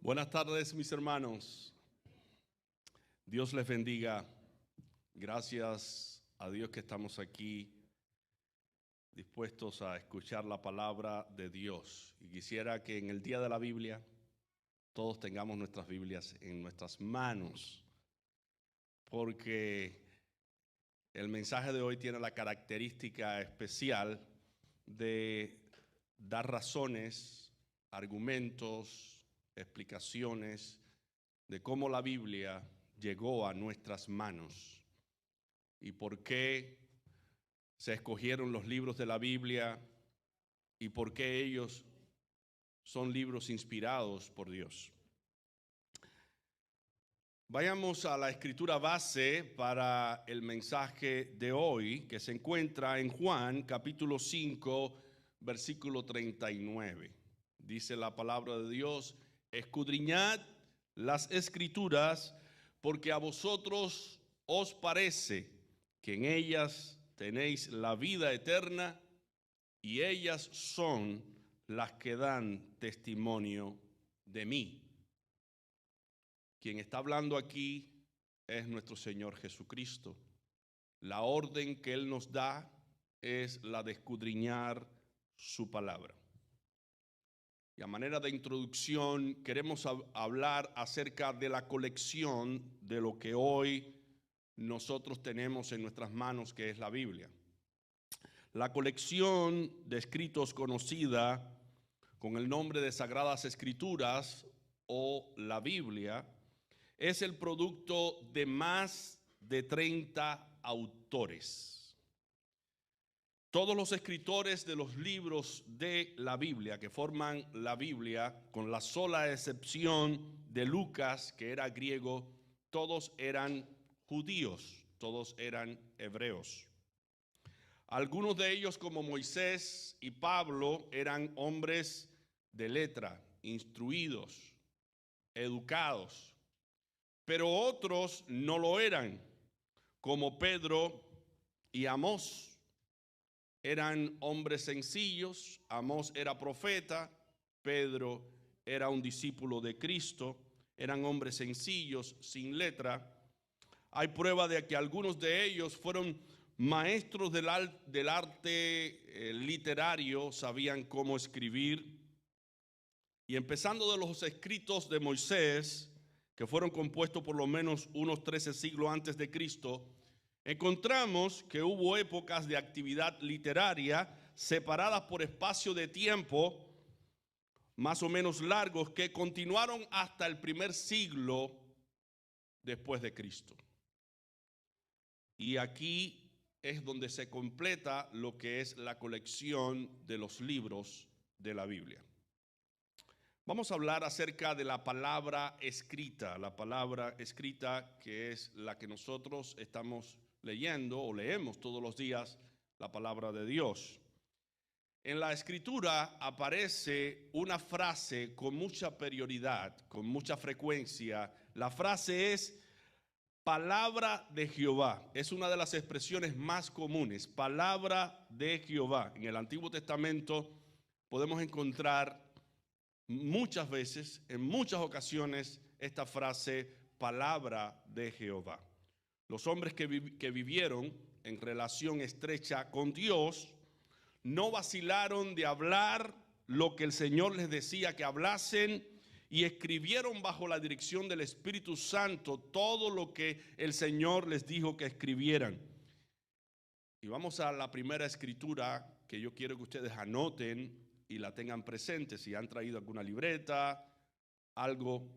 Buenas tardes, mis hermanos. Dios les bendiga. Gracias a Dios que estamos aquí dispuestos a escuchar la palabra de Dios. Y quisiera que en el día de la Biblia todos tengamos nuestras Biblias en nuestras manos, porque el mensaje de hoy tiene la característica especial de dar razones, argumentos, explicaciones de cómo la Biblia llegó a nuestras manos y por qué se escogieron los libros de la Biblia y por qué ellos son libros inspirados por Dios. Vayamos a la escritura base para el mensaje de hoy, que se encuentra en Juan capítulo 5, versículo 39. Dice la palabra de Dios: escudriñad las escrituras, porque a vosotros os parece que en ellas tenéis la vida eterna, y ellas son las que dan testimonio de mí. Quien está hablando aquí es nuestro Señor Jesucristo. La orden que Él nos da es la de escudriñar su palabra. Y a manera de introducción queremos hablar acerca de la colección de lo que hoy nosotros tenemos en nuestras manos, que es la Biblia. La colección de escritos conocida con el nombre de Sagradas Escrituras o la Biblia es el producto de más de 30 autores. Todos los escritores de los libros de la Biblia, que forman la Biblia, con la sola excepción de Lucas, que era griego, todos eran judíos, todos eran hebreos. Algunos de ellos, como Moisés y Pablo, eran hombres de letra, instruidos, educados. Pero otros no lo eran, como Pedro y Amós. Eran hombres sencillos. Amós era profeta, Pedro era un discípulo de Cristo. Eran hombres sencillos, sin letra. Hay prueba de que algunos de ellos fueron maestros del arte literario, sabían cómo escribir. Y empezando de los escritos de Moisés, que fueron compuestos por lo menos unos 13 siglos antes de Cristo, encontramos que hubo épocas de actividad literaria separadas por espacio de tiempo más o menos largos que continuaron hasta el primer siglo después de Cristo. Y aquí es donde se completa lo que es la colección de los libros de la Biblia. Vamos a hablar acerca de la palabra escrita que es la que nosotros estamos leyendo o leemos todos los días, la palabra de Dios. En la escritura aparece una frase con mucha prioridad, con mucha frecuencia. La frase es palabra de Jehová. Es una de las expresiones más comunes, palabra de Jehová. En el Antiguo Testamento podemos encontrar muchas veces, en muchas ocasiones, esta frase, palabra de Jehová. Los hombres que vivieron en relación estrecha con Dios no vacilaron de hablar lo que el Señor les decía que hablasen y escribieron bajo la dirección del Espíritu Santo todo lo que el Señor les dijo que escribieran. Y vamos a la primera escritura que yo quiero que ustedes anoten y la tengan presente. Si han traído alguna libreta, algo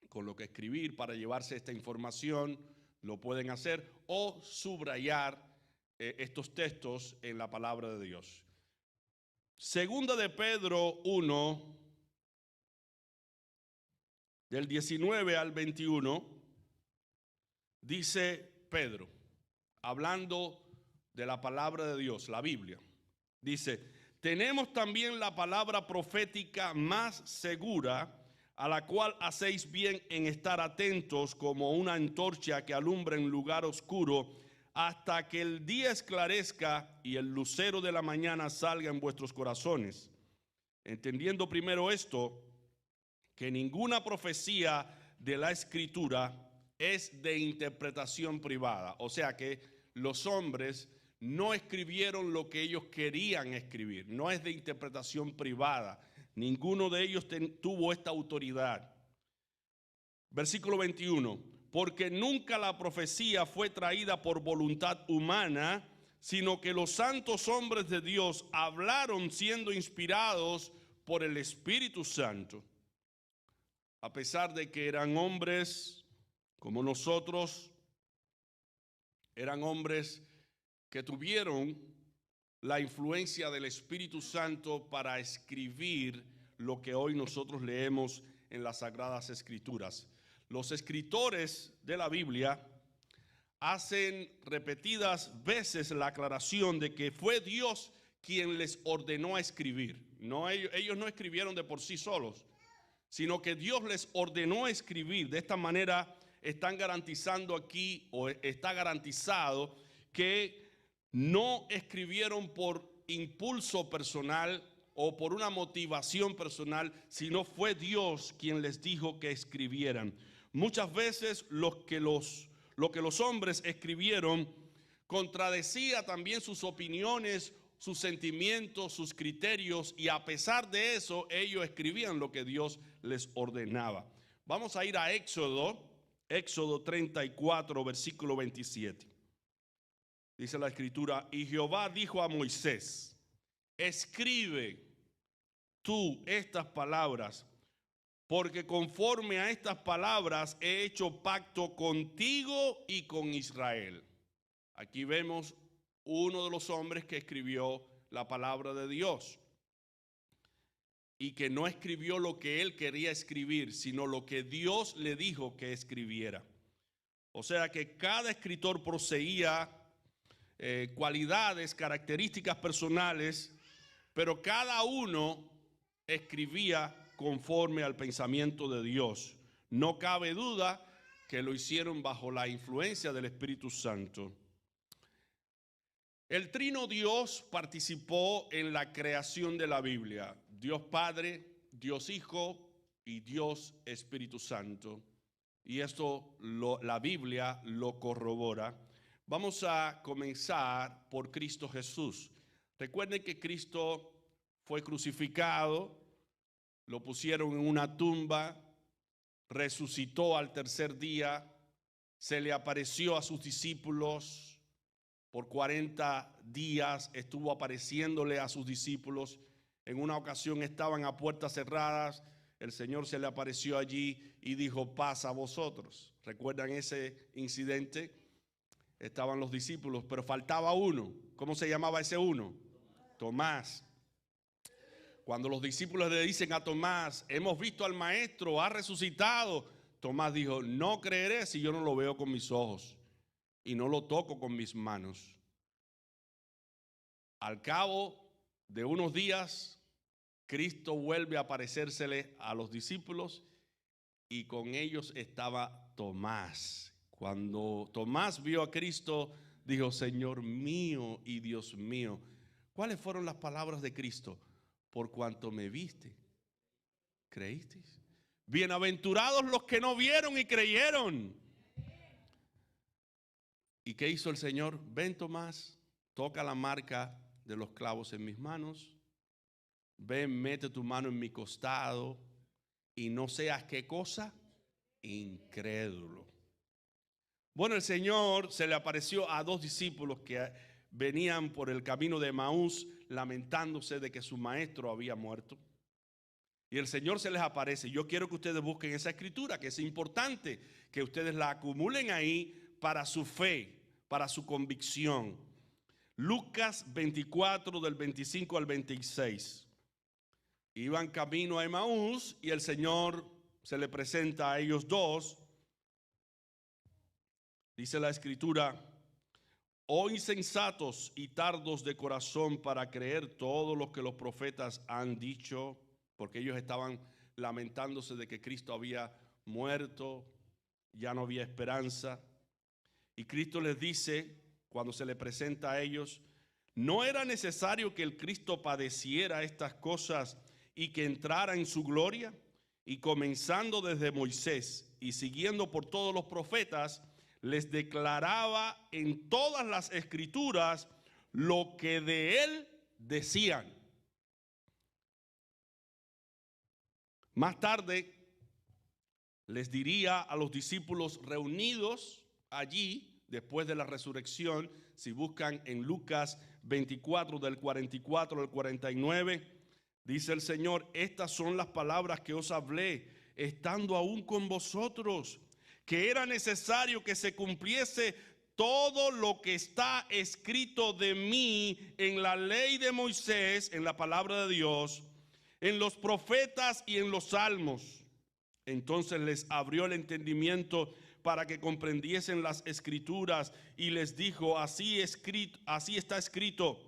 con lo que escribir para llevarse esta información, lo pueden hacer, o subrayar estos textos en la palabra de Dios. Segunda de Pedro 1, del 19 al 21, dice Pedro, hablando de la palabra de Dios, la Biblia, dice: tenemos también la palabra profética más segura, a la cual hacéis bien en estar atentos como una antorcha que alumbra en lugar oscuro, hasta que el día esclarezca y el lucero de la mañana salga en vuestros corazones. Entendiendo primero esto, que ninguna profecía de la Escritura es de interpretación privada. O sea que los hombres no escribieron lo que ellos querían escribir. No es de interpretación privada. Ninguno de ellos tuvo esta autoridad. Versículo 21. Porque nunca la profecía fue traída por voluntad humana, sino que los santos hombres de Dios hablaron siendo inspirados por el Espíritu Santo. A pesar de que eran hombres como nosotros, eran hombres que tuvieron la influencia del Espíritu Santo para escribir lo que hoy nosotros leemos en las Sagradas Escrituras. Los escritores de la Biblia hacen repetidas veces la aclaración de que fue Dios quien les ordenó a escribir. No, ellos no escribieron de por sí solos, sino que Dios les ordenó a escribir. De esta manera están garantizando aquí, o está garantizado, que no escribieron por impulso personal o por una motivación personal, sino fue Dios quien les dijo que escribieran. Muchas veces lo que los hombres escribieron contradecía también sus opiniones, sus sentimientos, sus criterios, y a pesar de eso ellos escribían lo que Dios les ordenaba. Vamos a ir a Éxodo 34, versículo 27. Dice la Escritura: y Jehová dijo a Moisés: escribe tú estas palabras, porque conforme a estas palabras he hecho pacto contigo y con Israel. Aquí vemos uno de los hombres que escribió la palabra de Dios y que no escribió lo que él quería escribir, sino lo que Dios le dijo que escribiera. O sea que cada escritor poseía cualidades, características personales, pero cada uno escribía conforme al pensamiento de Dios. No cabe duda que lo hicieron bajo la influencia del Espíritu Santo. El trino Dios participó en la creación de la Biblia. Dios Padre, Dios Hijo y Dios Espíritu Santo. Y esto la Biblia lo corrobora. Vamos a comenzar por Cristo Jesús. Recuerden que Cristo fue crucificado, lo pusieron en una tumba, resucitó al tercer día, se le apareció a sus discípulos por 40 días, estuvo apareciéndole a sus discípulos. En una ocasión estaban a puertas cerradas, el Señor se le apareció allí y dijo: paz a vosotros. ¿Recuerdan ese incidente? Estaban los discípulos, pero faltaba uno. ¿Cómo se llamaba ese uno? Tomás. Cuando los discípulos le dicen a Tomás: hemos visto al Maestro, ha resucitado, Tomás dijo: no creeré si yo no lo veo con mis ojos y no lo toco con mis manos. Al cabo de unos días, Cristo vuelve a aparecérsele a los discípulos y con ellos estaba Tomás. Cuando Tomás vio a Cristo, dijo: Señor mío y Dios mío. ¿Cuáles fueron las palabras de Cristo? Por cuanto me viste, ¿creísteis? Bienaventurados los que no vieron y creyeron. ¿Y qué hizo el Señor? Ven, Tomás, toca la marca de los clavos en mis manos. Ven, mete tu mano en mi costado y no seas, ¿qué cosa? Incrédulo. Bueno, el Señor se le apareció a dos discípulos que venían por el camino de Emaús lamentándose de que su maestro había muerto. Y el Señor se les aparece. Yo quiero que ustedes busquen esa escritura, que es importante que ustedes la acumulen ahí para su fe, para su convicción. Lucas 24 del 25 al 26. Iban camino a Emaús y el Señor se le presenta a ellos dos. Dice la Escritura: oh insensatos y tardos de corazón para creer todo lo que los profetas han dicho, porque ellos estaban lamentándose de que Cristo había muerto, ya no había esperanza. Y Cristo les dice, cuando se le presenta a ellos: ¿no era necesario que el Cristo padeciera estas cosas y que entrara en su gloria? y comenzando desde Moisés y siguiendo por todos los profetas, les declaraba en todas las escrituras lo que de él decían. Más tarde les diría a los discípulos reunidos allí, después de la resurrección, si buscan en Lucas 24, del 44 al 49, dice el Señor: estas son las palabras que os hablé, estando aún con vosotros, que era necesario que se cumpliese todo lo que está escrito de mí en la ley de Moisés, en la palabra de Dios, en los profetas y en los salmos. Entonces les abrió el entendimiento para que comprendiesen las escrituras y les dijo: así está escrito,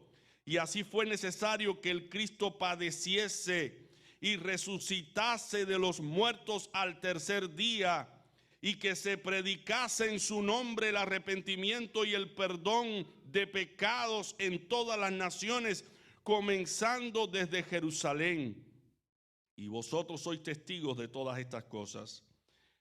y así fue necesario que el Cristo padeciese y resucitase de los muertos al tercer día, y que se predicase en su nombre el arrepentimiento y el perdón de pecados en todas las naciones, comenzando desde Jerusalén. Y vosotros sois testigos de todas estas cosas.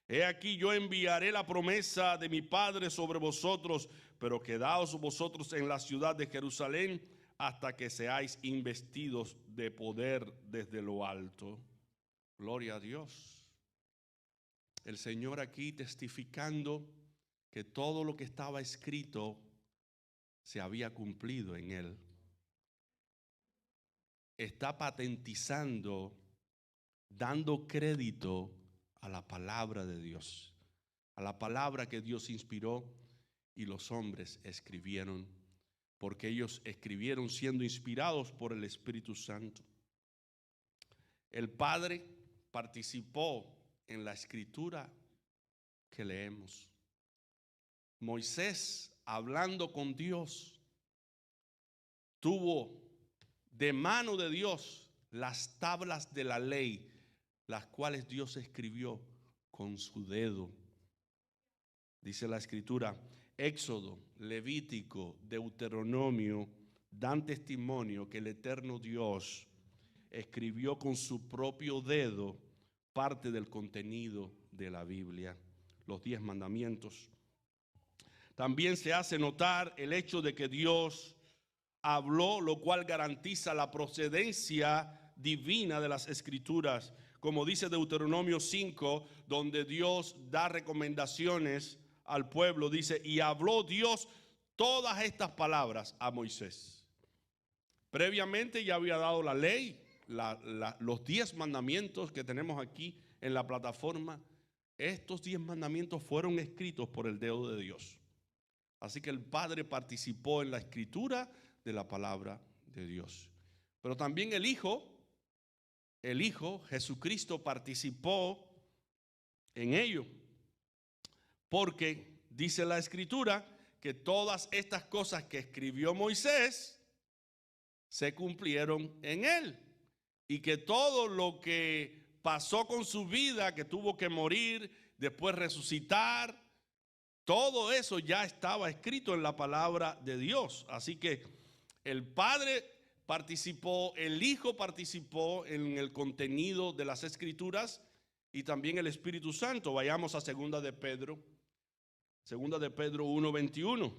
He aquí, yo enviaré la promesa de mi Padre sobre vosotros, pero quedaos vosotros en la ciudad de Jerusalén hasta que seáis investidos de poder desde lo alto. Gloria a Dios. El Señor aquí testificando que todo lo que estaba escrito se había cumplido en él. Está patentizando, dando crédito a la palabra de Dios, a la palabra que Dios inspiró y los hombres escribieron, porque ellos escribieron siendo inspirados por el Espíritu Santo. El Padre participó en la escritura que leemos. Moisés, hablando con Dios, tuvo de mano de Dios las tablas de la ley, las cuales Dios escribió con su dedo. Dice la escritura: Éxodo, Levítico, Deuteronomio dan testimonio que el eterno Dios escribió con su propio dedo parte del contenido de la Biblia, los 10 mandamientos. También se hace notar el hecho de que Dios habló, lo cual garantiza la procedencia divina de las escrituras, como dice Deuteronomio 5, donde Dios da recomendaciones al pueblo. Dice: y habló Dios todas estas palabras a Moisés. Previamente ya había dado la ley, los 10 mandamientos que tenemos aquí en la plataforma. Estos 10 mandamientos fueron escritos por el dedo de Dios. Así que el Padre participó en la escritura de la palabra de Dios. Pero también el Hijo Jesucristo, participó en ello, porque dice la escritura que todas estas cosas que escribió Moisés se cumplieron en él, y que todo lo que pasó con su vida, que tuvo que morir, después resucitar, todo eso ya estaba escrito en la palabra de Dios. Así que el Padre participó, el Hijo participó en el contenido de las Escrituras, y también el Espíritu Santo. Vayamos a 2 de Pedro 1:21.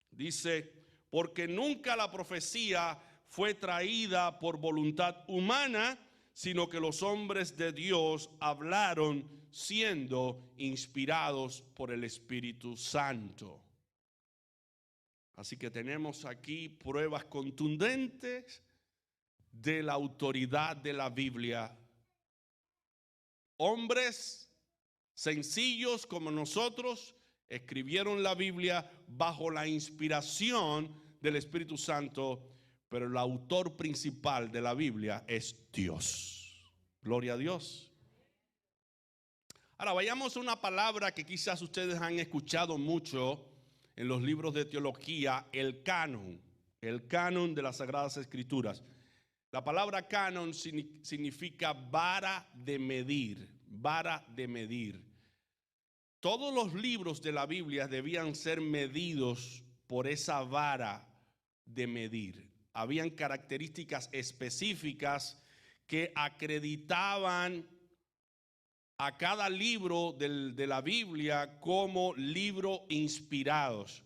Dice: porque nunca la profecía fue traída por voluntad humana, sino que los hombres de Dios hablaron siendo inspirados por el Espíritu Santo. Así que tenemos aquí pruebas contundentes de la autoridad de la Biblia. Hombres sencillos como nosotros escribieron la Biblia bajo la inspiración del Espíritu Santo, pero el autor principal de la Biblia es Dios. Gloria a Dios. Ahora vayamos a una palabra que quizás ustedes han escuchado mucho en los libros de teología: el canon de las Sagradas Escrituras. La palabra canon significa vara de medir, vara de medir. Todos los libros de la Biblia debían ser medidos por esa vara de medir. Habían características específicas que acreditaban a cada libro de la Biblia como libros inspirados.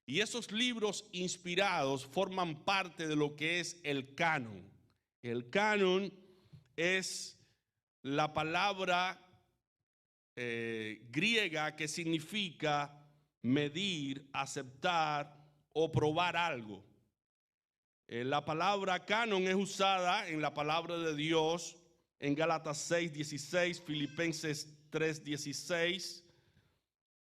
Y esos libros inspirados forman parte de lo que es el canon. El canon es la palabra griega que significa medir, aceptar o probar algo. La palabra canon es usada en la palabra de Dios en Gálatas 6:16, Filipenses 3:16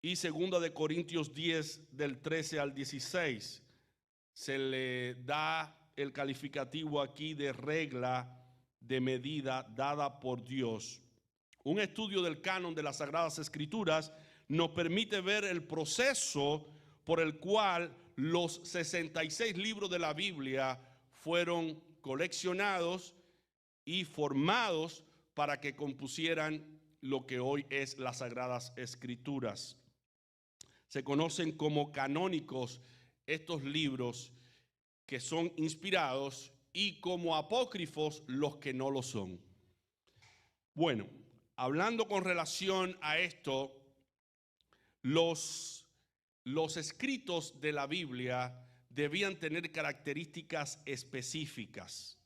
y 2 de Corintios 10 del 13 al 16. Se le da el calificativo aquí de regla de medida dada por Dios. Un estudio del canon de las Sagradas Escrituras nos permite ver el proceso por el cual los 66 libros de la Biblia fueron coleccionados y formados para que compusieran lo que hoy es las Sagradas Escrituras. Se conocen como canónicos estos libros que son inspirados y como apócrifos los que no lo son. Bueno, hablando con relación a esto, los escritos de la Biblia debían tener características específicas.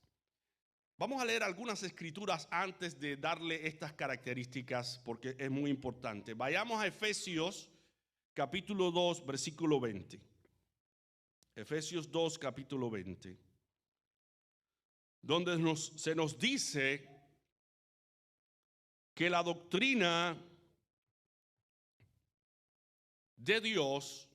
Vamos a leer algunas escrituras antes de darle estas características porque es muy importante. Vayamos a Efesios capítulo 2, versículo 20. Efesios 2, capítulo 20. Donde se nos dice que la doctrina de Dios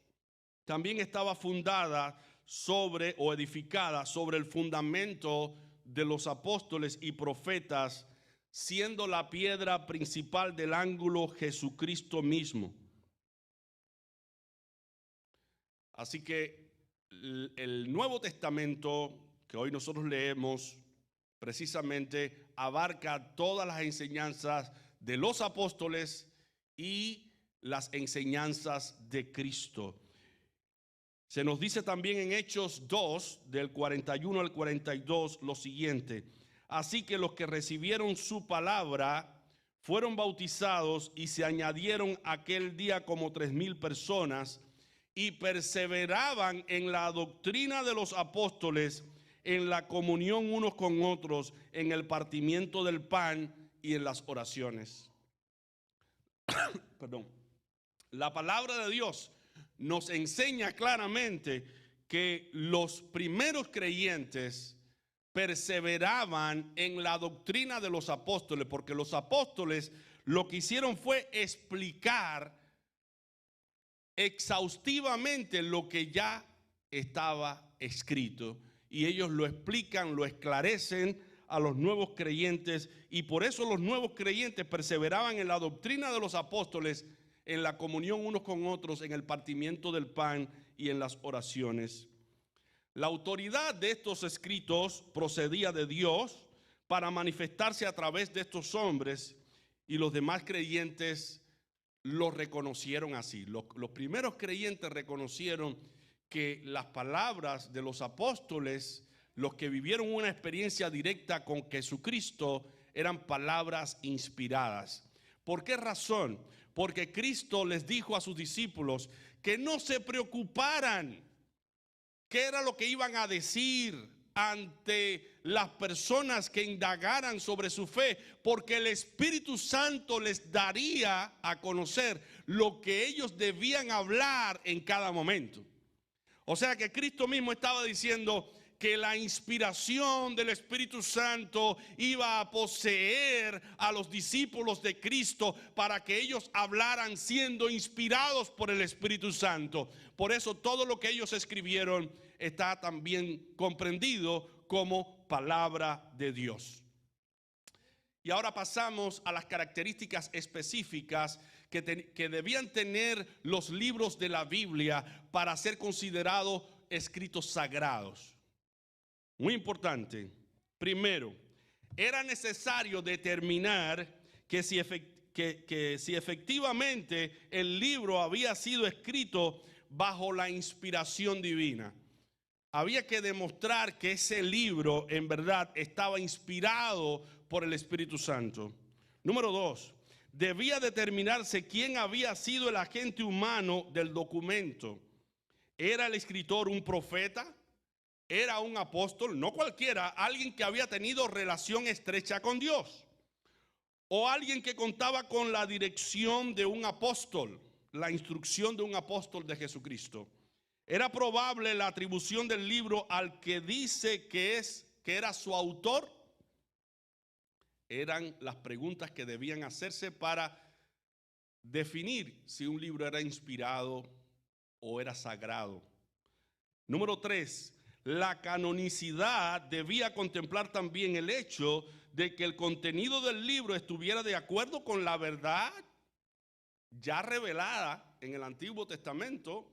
también estaba fundada sobre o edificada sobre el fundamento de los apóstoles y profetas, siendo la piedra principal del ángulo Jesucristo mismo. Así que el Nuevo Testamento que hoy nosotros leemos precisamente abarca todas las enseñanzas de los apóstoles y las enseñanzas de Cristo. Se nos dice también en Hechos 2, del 41 al 42, lo siguiente: así que los que recibieron su palabra fueron bautizados y se añadieron aquel día como 3,000 personas y perseveraban en la doctrina de los apóstoles, en la comunión unos con otros, en el partimiento del pan y en las oraciones. Perdón. La palabra de Dios nos enseña claramente que los primeros creyentes perseveraban en la doctrina de los apóstoles, porque los apóstoles lo que hicieron fue explicar exhaustivamente lo que ya estaba escrito, y ellos lo explican, lo esclarecen a los nuevos creyentes, y por eso los nuevos creyentes perseveraban en la doctrina de los apóstoles, en la comunión unos con otros, en el partimiento del pan y en las oraciones. La autoridad de estos escritos procedía de Dios para manifestarse a través de estos hombres, y los demás creyentes lo reconocieron así. Los primeros creyentes reconocieron que las palabras de los apóstoles, los que vivieron una experiencia directa con Jesucristo, eran palabras inspiradas. ¿Por qué razón? Porque Cristo les dijo a sus discípulos que no se preocuparan qué era lo que iban a decir ante las personas que indagaran sobre su fe, porque el Espíritu Santo les daría a conocer lo que ellos debían hablar en cada momento. O sea que Cristo mismo estaba diciendo que la inspiración del Espíritu Santo iba a poseer a los discípulos de Cristo para que ellos hablaran siendo inspirados por el Espíritu Santo. Por eso todo lo que ellos escribieron está también comprendido como palabra de Dios. Y ahora pasamos a las características específicas que debían tener los libros de la Biblia para ser considerados escritos sagrados. Muy importante. Primero, era necesario determinar que si efectivamente el libro había sido escrito bajo la inspiración divina. Había que demostrar que ese libro en verdad estaba inspirado por el Espíritu Santo. Número 2, debía determinarse quién había sido el agente humano del documento. ¿Era el escritor un profeta? ¿Era un apóstol? No cualquiera, alguien que había tenido relación estrecha con Dios. O alguien que contaba con la dirección de un apóstol, la instrucción de un apóstol de Jesucristo. ¿Era probable la atribución del libro al que dice que era su autor? Eran las preguntas que debían hacerse para definir si un libro era inspirado o era sagrado. Número 3, la canonicidad debía contemplar también el hecho de que el contenido del libro estuviera de acuerdo con la verdad ya revelada en el Antiguo Testamento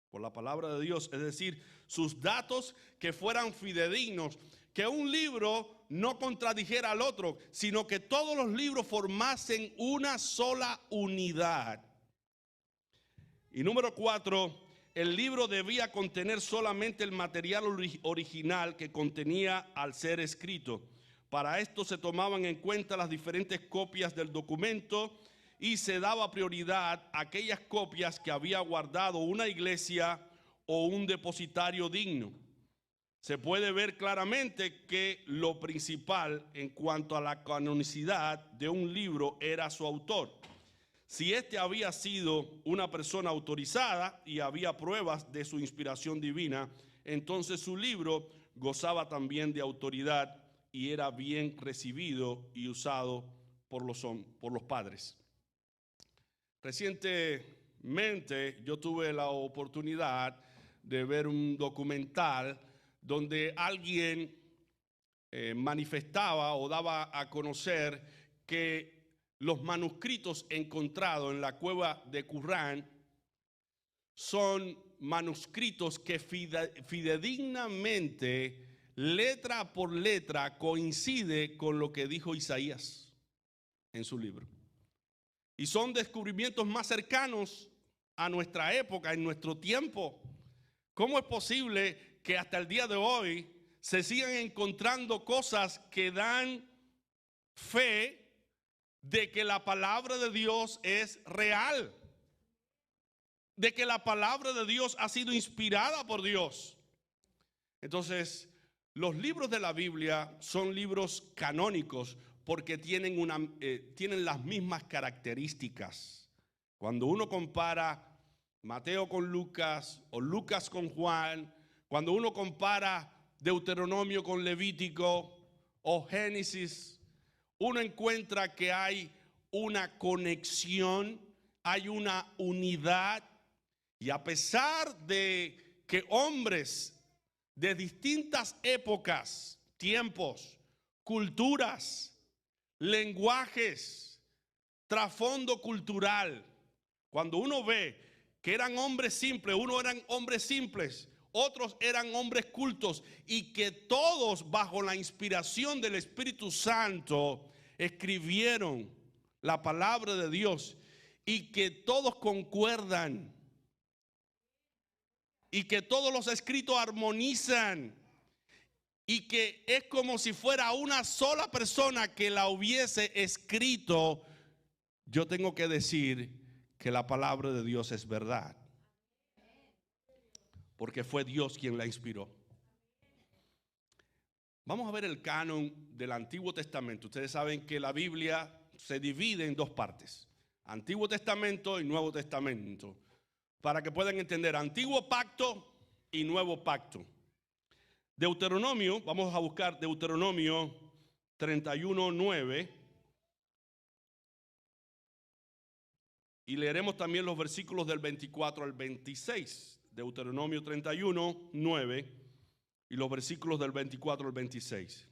por la palabra de Dios, es decir, sus datos que fueran fidedignos, que un libro no contradijera al otro, sino que todos los libros formasen una sola unidad. Y número 4, el libro debía contener solamente el material original que contenía al ser escrito. Para esto se tomaban en cuenta las diferentes copias del documento y se daba prioridad a aquellas copias que había guardado una iglesia o un depositario digno. Se puede ver claramente que lo principal en cuanto a la canonicidad de un libro era su autor. Si éste había sido una persona autorizada y había pruebas de su inspiración divina, entonces su libro gozaba también de autoridad y era bien recibido y usado por los padres. Recientemente yo tuve la oportunidad de ver un documental donde alguien manifestaba o daba a conocer que los manuscritos encontrados en la cueva de Qumran son manuscritos que fidedignamente, letra por letra, coincide con lo que dijo Isaías en su libro. Y son descubrimientos más cercanos a nuestra época, en nuestro tiempo. ¿Cómo es posible que hasta el día de hoy se sigan encontrando cosas que dan fe de que la palabra de Dios es real? De que la palabra de Dios ha sido inspirada por Dios. Entonces, los libros de la Biblia son libros canónicos porque tienen las mismas características. Cuando uno compara Mateo con Lucas o Lucas con Juan, cuando uno compara Deuteronomio con Levítico o Génesis, uno encuentra que hay una conexión, hay una unidad. Y a pesar de que hombres de distintas épocas, tiempos, culturas, lenguajes, trasfondo cultural, cuando uno ve que eran hombres simples, unos eran hombres simples, otros eran hombres cultos, y que todos bajo la inspiración del Espíritu Santo escribieron la palabra de Dios y que todos concuerdan y que todos los escritos armonizan y que es como si fuera una sola persona que la hubiese escrito, yo tengo que decir que la palabra de Dios es verdad, porque fue Dios quien la inspiró. Vamos a ver el canon del Antiguo Testamento. Ustedes saben que la Biblia se divide en dos partes: Antiguo Testamento y Nuevo Testamento, para que puedan entender Antiguo Pacto y Nuevo Pacto. Deuteronomio, vamos a buscar Deuteronomio 31:9 y leeremos también los versículos del 24 al 26. Deuteronomio 31:9 y los versículos del 24 al 26.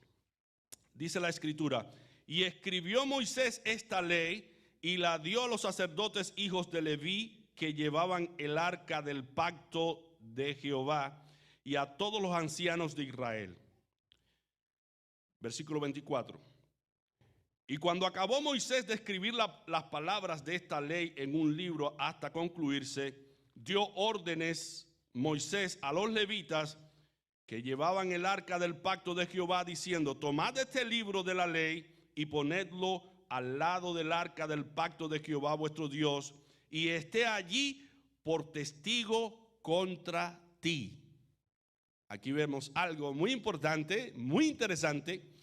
Dice la Escritura: y escribió Moisés esta ley y la dio a los sacerdotes hijos de Leví que llevaban el arca del pacto de Jehová y a todos los ancianos de Israel. Versículo 24. Y cuando acabó Moisés de escribir las palabras de esta ley en un libro hasta concluirse, dio órdenes Moisés a los levitas que llevaban el arca del pacto de Jehová, diciendo: tomad este libro de la ley y ponedlo al lado del arca del pacto de Jehová vuestro Dios, y esté allí por testigo contra ti. Aquí vemos algo muy importante, muy interesante,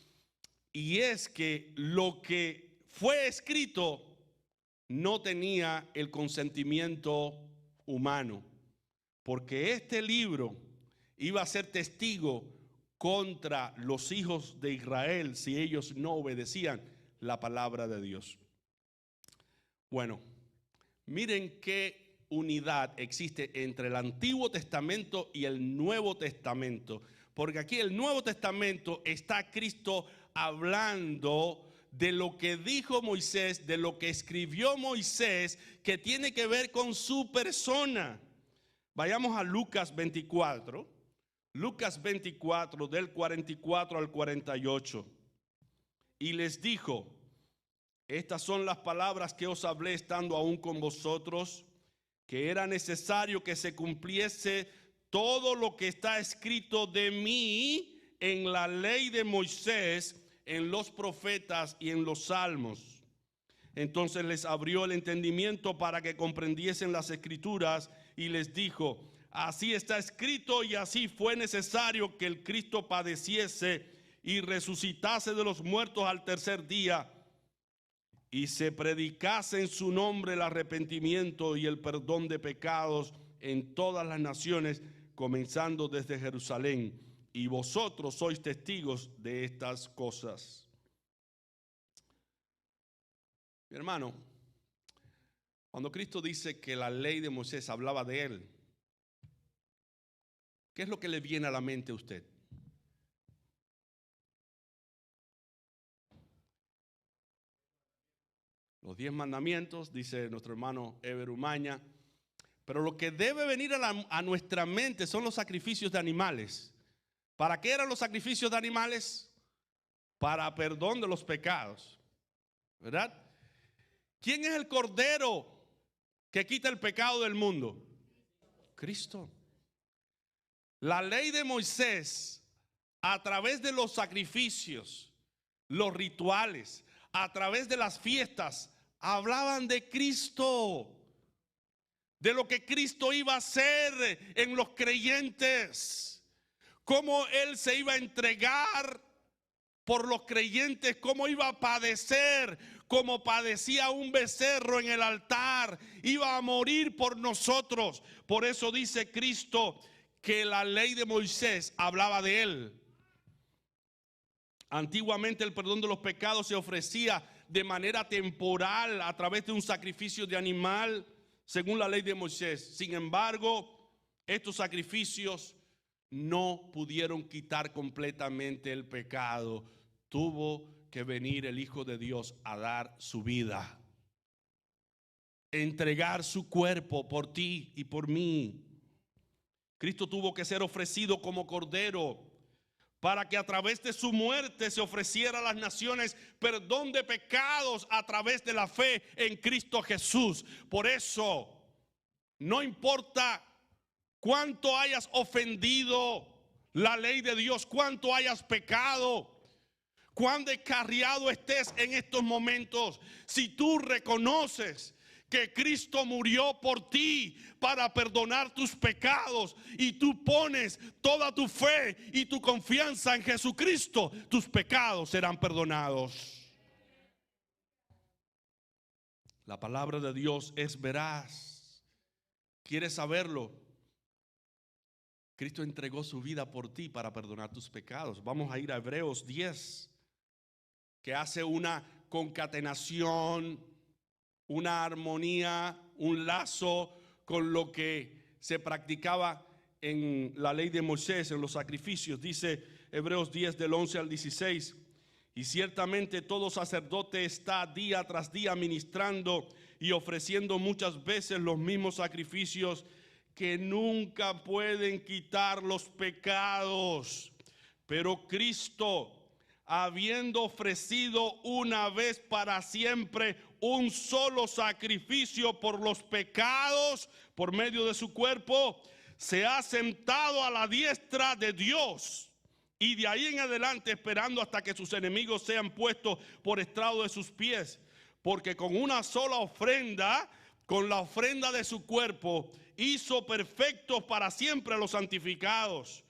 y es que lo que fue escrito no tenía el consentimiento humano, porque este libro iba a ser testigo contra los hijos de Israel si ellos no obedecían la palabra de Dios. Bueno, miren qué unidad existe entre el Antiguo Testamento y el Nuevo Testamento, porque aquí el Nuevo Testamento está Cristo hablando de lo que dijo Moisés, de lo que escribió Moisés, que tiene que ver con su persona. Vayamos a Lucas 24, Lucas 24 del 44 al 48. Y les dijo: estas son las palabras que os hablé estando aún con vosotros, que era necesario que se cumpliese todo lo que está escrito de mí en la ley de Moisés, en los profetas y en los salmos. Entonces les abrió el entendimiento para que comprendiesen las escrituras, y les dijo: así está escrito, y así fue necesario que el Cristo padeciese y resucitase de los muertos al tercer día, y se predicase en su nombre el arrepentimiento y el perdón de pecados en todas las naciones, comenzando desde Jerusalén. Y vosotros sois testigos de estas cosas. Mi hermano, cuando Cristo dice que la ley de Moisés hablaba de él, ¿qué es lo que le viene a la mente a usted? Los 10 mandamientos, dice nuestro hermano Eber Umaña. Pero lo que debe venir a nuestra mente son los sacrificios de animales. ¿Para qué eran los sacrificios de animales? Para perdón de los pecados, ¿verdad? ¿Quién es el cordero que quita el pecado del mundo? Cristo. La ley de Moisés, a través de los sacrificios, los rituales, a través de las fiestas, hablaban de Cristo, de lo que Cristo iba a hacer en los creyentes, cómo Él se iba a entregar por los creyentes, cómo iba a padecer, como padecía un becerro en el altar, iba a morir por nosotros. Por eso dice Cristo que la ley de Moisés hablaba de Él. Antiguamente el perdón de los pecados se ofrecía de manera temporal a través de un sacrificio de animal, según la ley de Moisés. Sin embargo, estos sacrificios no pudieron quitar completamente el pecado. Tuvo que venir el Hijo de Dios a dar su vida, entregar su cuerpo por ti y por mí. Cristo tuvo que ser ofrecido como cordero para que a través de su muerte se ofreciera a las naciones perdón de pecados a través de la fe en Cristo Jesús. Por eso, no importa cuánto hayas ofendido la ley de Dios, cuánto hayas pecado, cuán descarriado estés en estos momentos, si tú reconoces que Cristo murió por ti para perdonar tus pecados y tú pones toda tu fe y tu confianza en Jesucristo, tus pecados serán perdonados. La palabra de Dios es veraz. ¿Quieres saberlo? Cristo entregó su vida por ti para perdonar tus pecados. Vamos a ir a Hebreos 10, que hace una concatenación, una armonía, un lazo con lo que se practicaba en la ley de Moisés, en los sacrificios. Dice Hebreos 10 del 11 al 16: y ciertamente todo sacerdote está día tras día ministrando y ofreciendo muchas veces los mismos sacrificios que nunca pueden quitar los pecados. Pero Cristo, habiendo ofrecido una vez para siempre un solo sacrificio por los pecados, por medio de su cuerpo, se ha sentado a la diestra de Dios y de ahí en adelante esperando hasta que sus enemigos sean puestos por estrado de sus pies. Porque con una sola ofrenda, con la ofrenda de su cuerpo, hizo perfectos para siempre a los santificados.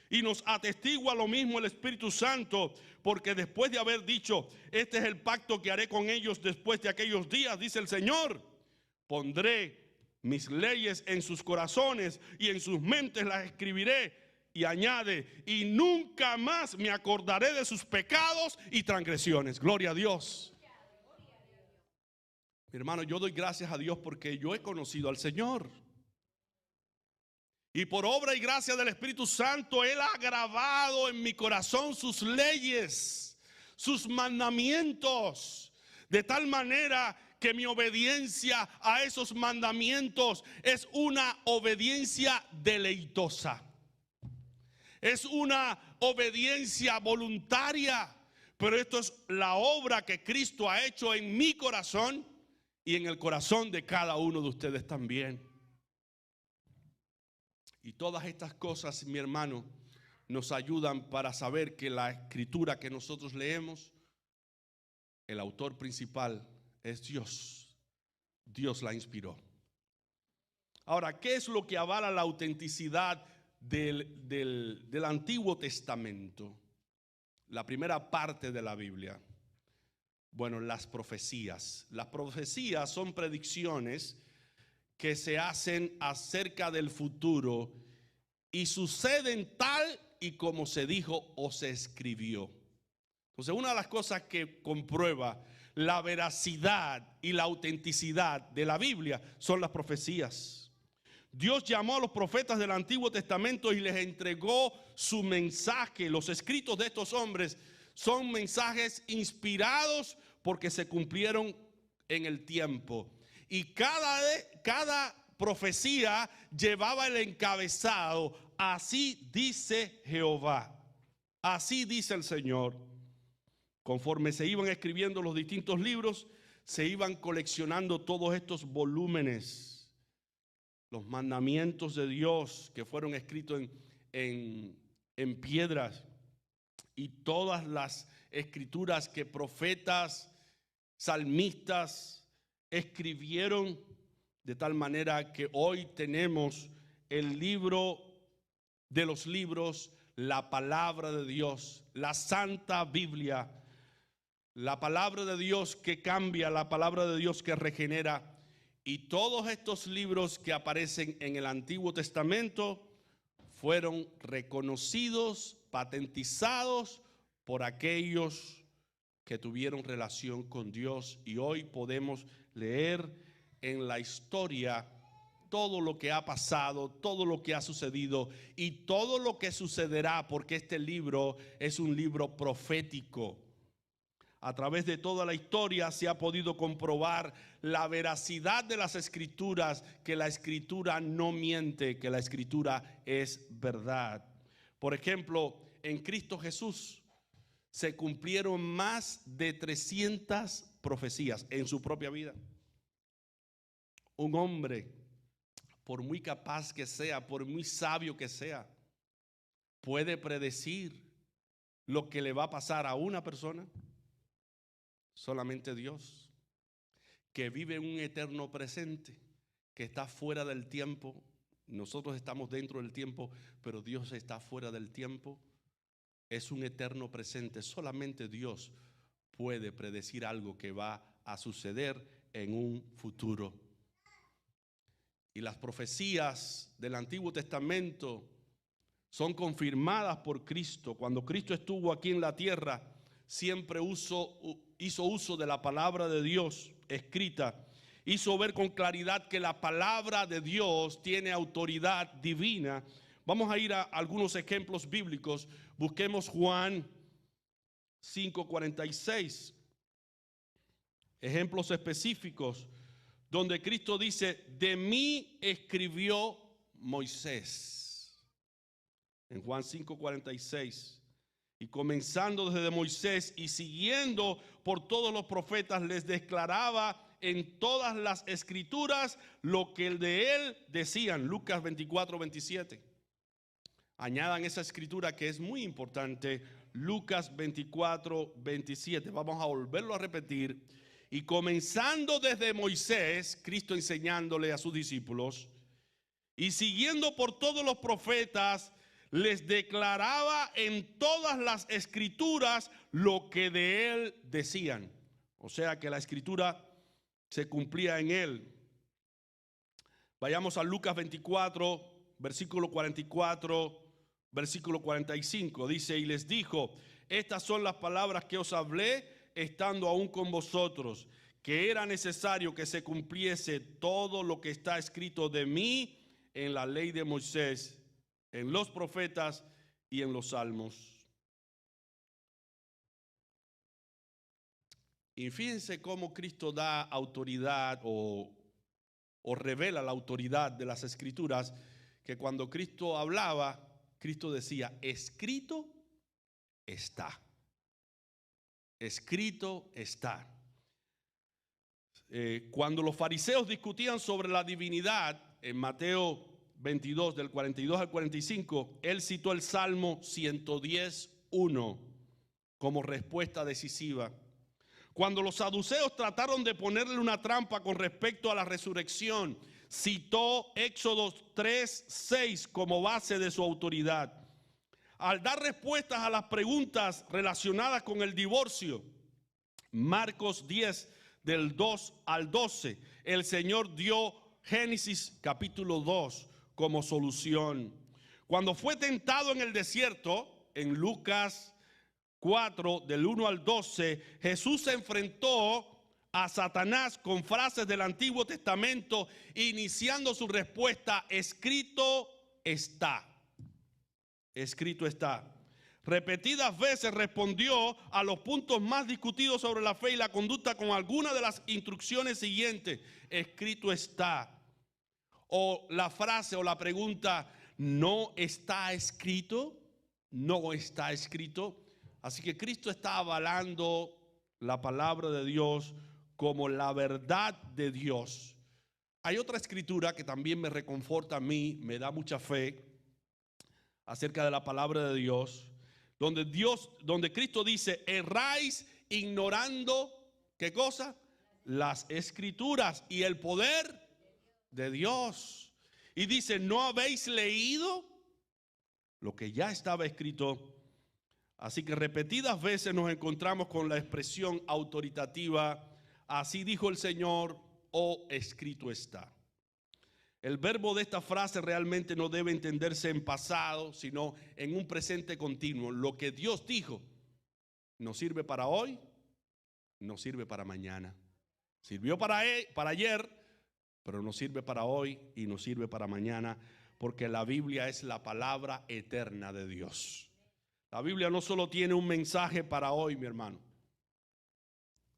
Y nos atestigua lo mismo el Espíritu Santo, porque después de haber dicho, este es el pacto que haré con ellos después de aquellos días, dice el Señor, pondré mis leyes en sus corazones y en sus mentes las escribiré. Y añade, y nunca más me acordaré de sus pecados y transgresiones. Gloria a Dios. Mi hermano, yo doy gracias a Dios porque yo he conocido al Señor. Y por obra y gracia del Espíritu Santo, Él ha grabado en mi corazón sus leyes, sus mandamientos, de tal manera que mi obediencia a esos mandamientos es una obediencia deleitosa. Es una obediencia voluntaria, pero esto es la obra que Cristo ha hecho en mi corazón y en el corazón de cada uno de ustedes también. Y todas estas cosas, mi hermano, nos ayudan para saber que la escritura que nosotros leemos, el autor principal es Dios. Dios la inspiró. Ahora, ¿qué es lo que avala la autenticidad del Antiguo Testamento? La primera parte de la Biblia. Bueno, las profecías. Las profecías son predicciones que se hacen acerca del futuro y suceden tal y como se dijo o se escribió. Entonces, una de las cosas que comprueba la veracidad y la autenticidad de la Biblia son las profecías. Dios llamó a los profetas del Antiguo Testamento y les entregó su mensaje. Los escritos de estos hombres son mensajes inspirados porque se cumplieron en el tiempo. Y cada profecía llevaba el encabezado, así dice Jehová, así dice el Señor. Conforme se iban escribiendo los distintos libros, se iban coleccionando todos estos volúmenes. Los mandamientos de Dios que fueron escritos en piedras y todas las escrituras que profetas, salmistas escribieron, de tal manera que hoy tenemos el libro de los libros, la palabra de Dios, la Santa Biblia, la palabra de Dios que cambia, la palabra de Dios que regenera. Y todos estos libros que aparecen en el Antiguo Testamento fueron reconocidos, patentizados por aquellos que tuvieron relación con Dios. Y hoy podemos leer en la historia todo lo que ha pasado, todo lo que ha sucedido y todo lo que sucederá, porque este libro es un libro profético. A través de toda la historia se ha podido comprobar la veracidad de las escrituras, que la escritura no miente, que la escritura es verdad. Por ejemplo, en Cristo Jesús se cumplieron más de 300 profecías en su propia vida. Un hombre, por muy capaz que sea, por muy sabio que sea, puede predecir lo que le va a pasar a una persona. Solamente Dios, que vive en un eterno presente, que está fuera del tiempo. Nosotros estamos dentro del tiempo, pero Dios está fuera del tiempo. Es un eterno presente. Solamente Dios puede predecir algo que va a suceder en un futuro. Y las profecías del Antiguo Testamento son confirmadas por Cristo. Cuando Cristo estuvo aquí en la tierra, siempre hizo uso de la palabra de Dios escrita. Hizo ver con claridad que la palabra de Dios tiene autoridad divina. Vamos a ir a algunos ejemplos bíblicos. Busquemos Juan 5:46. Ejemplos específicos donde Cristo dice, de mí escribió Moisés. En Juan 5:46. Y comenzando desde Moisés y siguiendo por todos los profetas, les declaraba en todas las escrituras lo que de él decían. Lucas 24:27. Añadan esa escritura que es muy importante, Lucas 24, 27. Vamos a volverlo a repetir. Y comenzando desde Moisés, Cristo enseñándole a sus discípulos, y siguiendo por todos los profetas, les declaraba en todas las escrituras lo que de él decían. O sea que la escritura se cumplía en él. Vayamos a Lucas 24, versículo 44, versículo 45. Dice, y les dijo, estas son las palabras que os hablé estando aún con vosotros, que era necesario que se cumpliese todo lo que está escrito de mí en la ley de Moisés, en los profetas y en los salmos. Y fíjense cómo Cristo da autoridad o revela la autoridad de las escrituras, que cuando Cristo hablaba, Cristo decía, escrito está. Escrito está. Cuando los fariseos discutían sobre la divinidad, en Mateo 22, del 42 al 45, él citó el Salmo 110:1 como respuesta decisiva. Cuando los saduceos trataron de ponerle una trampa con respecto a la resurrección, citó Éxodo 3:6 como base de su autoridad. Al dar respuestas a las preguntas relacionadas con el divorcio, Marcos 10, del 2 al 12, el Señor dio Génesis capítulo 2 como solución. Cuando fue tentado en el desierto, en Lucas 4, del 1 al 12, Jesús se enfrentó a Satanás con frases del Antiguo Testamento, iniciando su respuesta, escrito está. Escrito está. Repetidas veces respondió a los puntos más discutidos sobre la fe y la conducta con alguna de las instrucciones siguientes. Escrito está. O la frase o la pregunta, ¿no está escrito? No está escrito. Así que Cristo está avalando la palabra de Dios como la verdad de Dios. Hay otra escritura que también me reconforta a mí, me da mucha fe acerca de la palabra de Dios, donde Cristo dice, erráis ignorando, ¿qué cosa? Las escrituras y el poder de Dios. Y dice, ¿no habéis leído lo que ya estaba escrito? Así que repetidas veces nos encontramos con la expresión autoritativa, así dijo el Señor, o escrito está. El verbo de esta frase realmente no debe entenderse en pasado, sino en un presente continuo. Lo que Dios dijo nos sirve para hoy, nos sirve para mañana. Sirvió para ayer, pero nos sirve para hoy y nos sirve para mañana, porque la Biblia es la palabra eterna de Dios. La Biblia no solo tiene un mensaje para hoy, mi hermano,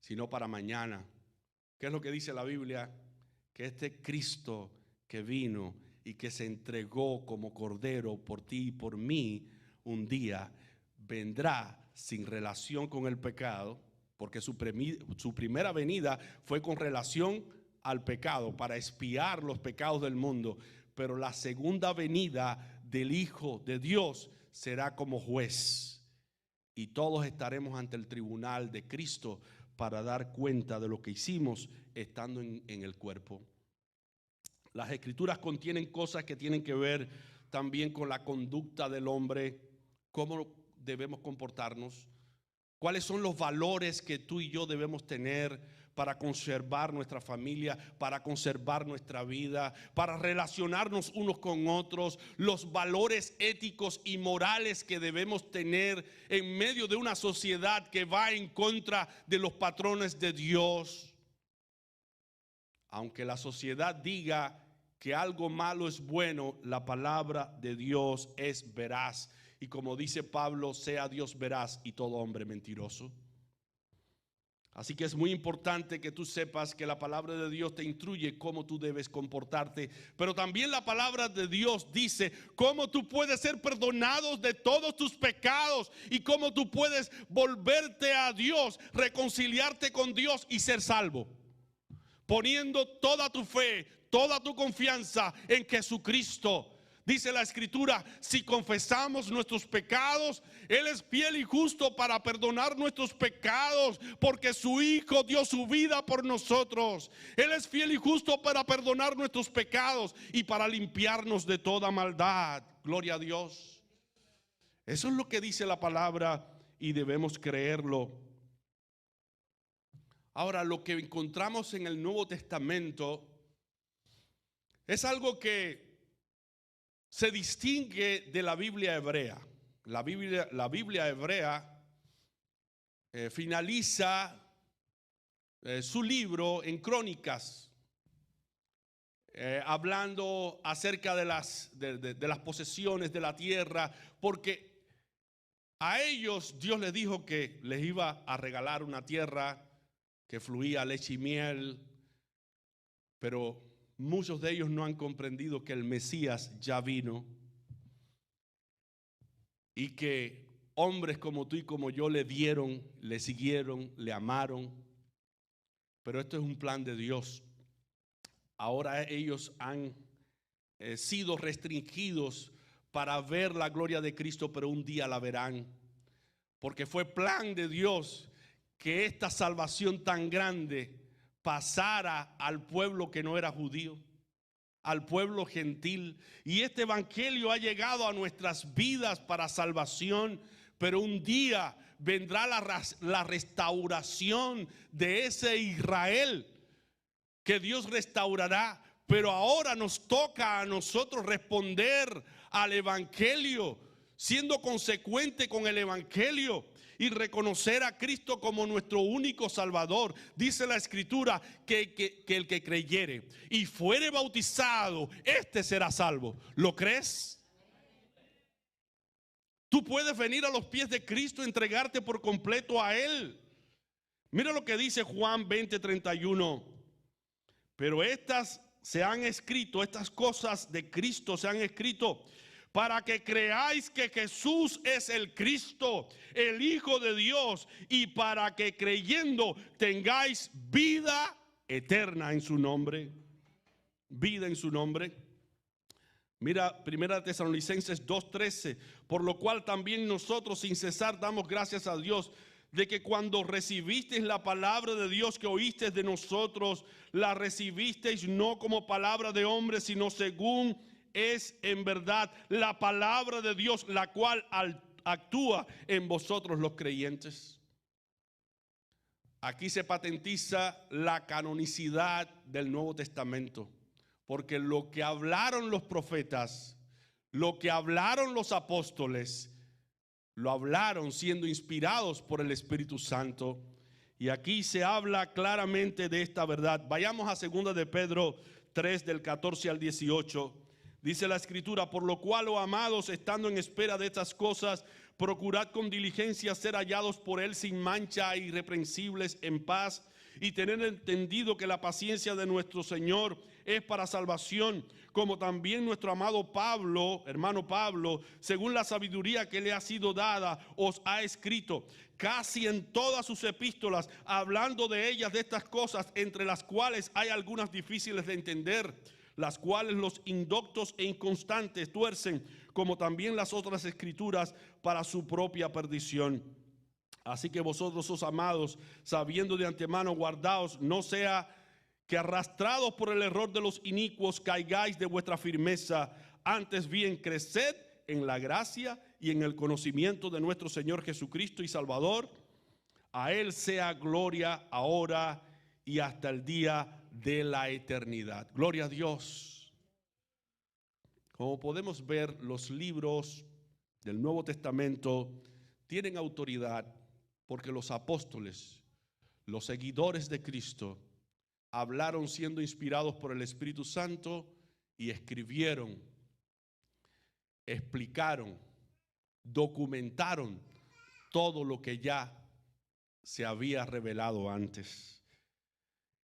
sino para mañana. ¿Qué es lo que dice la Biblia? Que este Cristo que vino y que se entregó como cordero por ti y por mí, un día vendrá sin relación con el pecado, porque su primera venida fue con relación al pecado, para expiar los pecados del mundo, pero la segunda venida del Hijo de Dios será como juez, y todos estaremos ante el tribunal de Cristo para dar cuenta de lo que hicimos estando en el cuerpo. Las escrituras contienen cosas que tienen que ver también con la conducta del hombre, cómo debemos comportarnos, cuáles son los valores que tú y yo debemos tener para conservar nuestra familia, para conservar nuestra vida, para relacionarnos unos con otros, los valores éticos y morales que debemos tener en medio de una sociedad que va en contra de los patrones de Dios. Aunque la sociedad diga que algo malo es bueno, la palabra de Dios es veraz. Y como dice Pablo, sea Dios veraz y todo hombre mentiroso. Así que es muy importante que tú sepas que la palabra de Dios te instruye cómo tú debes comportarte. Pero también la palabra de Dios dice cómo tú puedes ser perdonado de todos tus pecados y cómo tú puedes volverte a Dios, reconciliarte con Dios y ser salvo. Poniendo toda tu fe, toda tu confianza en Jesucristo. Dice la Escritura, si confesamos nuestros pecados, Él es fiel y justo para perdonar nuestros pecados, porque su Hijo dio su vida por nosotros. Él es fiel y justo para perdonar nuestros pecados y para limpiarnos de toda maldad. Gloria a Dios. Eso es lo que dice la palabra y debemos creerlo. Ahora, lo que encontramos en el Nuevo Testamento es algo que se distingue de la Biblia hebrea. La Biblia hebrea finaliza su libro en Crónicas, hablando acerca de las posesiones de la tierra, porque a ellos Dios les dijo que les iba a regalar una tierra que fluía leche y miel, pero muchos de ellos no han comprendido que el Mesías ya vino y que hombres como tú y como yo le dieron, le siguieron, le amaron. Pero esto es un plan de Dios. Ahora ellos han sido restringidos para ver la gloria de Cristo, pero un día la verán. Porque fue plan de Dios que esta salvación tan grande pasara al pueblo que no era judío, al pueblo gentil. Y este evangelio ha llegado a nuestras vidas para salvación, pero un día vendrá la restauración de ese Israel que Dios restaurará. Pero ahora nos toca a nosotros responder al evangelio, siendo consecuente con el evangelio y reconocer a Cristo como nuestro único Salvador. Dice la Escritura que el que creyere y fuere bautizado, este será salvo. ¿Lo crees? Tú puedes venir a los pies de Cristo, entregarte por completo a Él. Mira lo que dice Juan 20:31. Pero estas cosas de Cristo se han escrito para que creáis que Jesús es el Cristo, el Hijo de Dios, y para que creyendo tengáis vida eterna en su nombre. Vida en su nombre. Mira, 1 Tesalonicenses 2:13, por lo cual también nosotros sin cesar damos gracias a Dios de que cuando recibisteis la palabra de Dios que oísteis de nosotros, la recibisteis no como palabra de hombre, sino según es en verdad la palabra de Dios, la cual actúa en vosotros los creyentes. Aquí se patentiza la canonicidad del Nuevo Testamento, porque lo que hablaron los profetas, lo que hablaron los apóstoles, lo hablaron siendo inspirados por el Espíritu Santo. Y aquí se habla claramente de esta verdad. Vayamos a 2 de Pedro 3 del 14 al 18. Dice la Escritura, por lo cual, oh amados, estando en espera de estas cosas, procurad con diligencia ser hallados por Él sin mancha e irreprensibles en paz, y tener entendido que la paciencia de nuestro Señor es para salvación, como también nuestro amado Pablo, hermano Pablo, según la sabiduría que le ha sido dada, os ha escrito casi en todas sus epístolas, hablando de ellas, de estas cosas, entre las cuales hay algunas difíciles de entender, las cuales los indoctos e inconstantes tuercen, como también las otras escrituras, para su propia perdición. Así que vosotros, os amados, sabiendo de antemano, guardaos, no sea que arrastrados por el error de los inicuos caigáis de vuestra firmeza, antes bien creced en la gracia y en el conocimiento de nuestro Señor Jesucristo y Salvador. A Él sea gloria ahora y hasta el día de la eternidad. Gloria a Dios. Como podemos ver, los libros del Nuevo Testamento tienen autoridad porque los apóstoles, los seguidores de Cristo, hablaron siendo inspirados por el Espíritu Santo y escribieron, explicaron, documentaron todo lo que ya se había revelado antes.